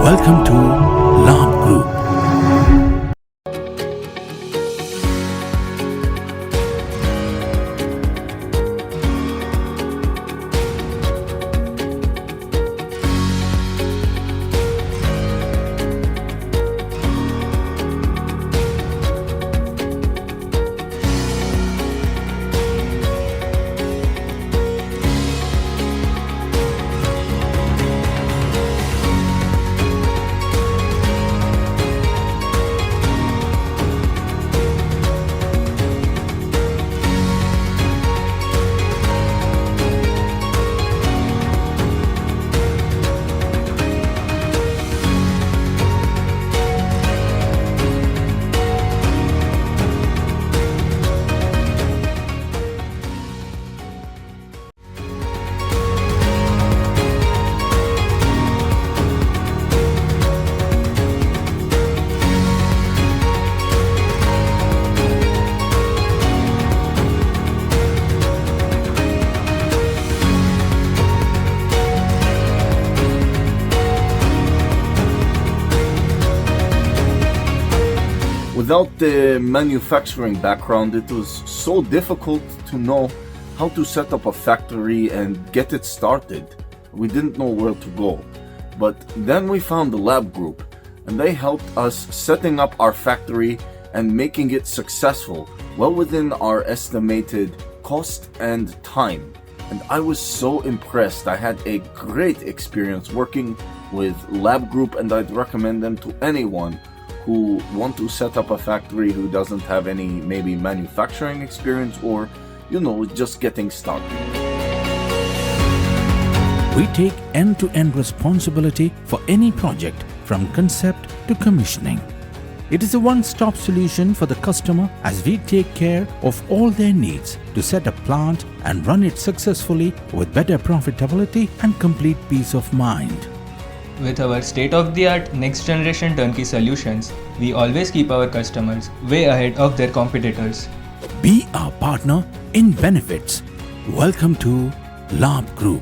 Welcome to Labh Group. Without the manufacturing background, it was so difficult to know how to set up a factory and get it started. We didn't know where to go. But then we found the Labh Group, and they helped us setting up our factory and making it successful, well within our estimated cost and time. And I was so impressed. I had a great experience working with Labh Group, and I'd recommend them to anyone who want to set up a factory who doesn't have any maybe manufacturing experience or, just getting started. We take end-to-end responsibility for any project from concept to commissioning. It is a one-stop solution for the customer as we take care of all their needs to set a plant and run it successfully with better profitability and complete peace of mind. With our state-of-the-art next-generation turnkey solutions, we always keep our customers way ahead of their competitors. Be our partner in benefits. Welcome to Labh Group.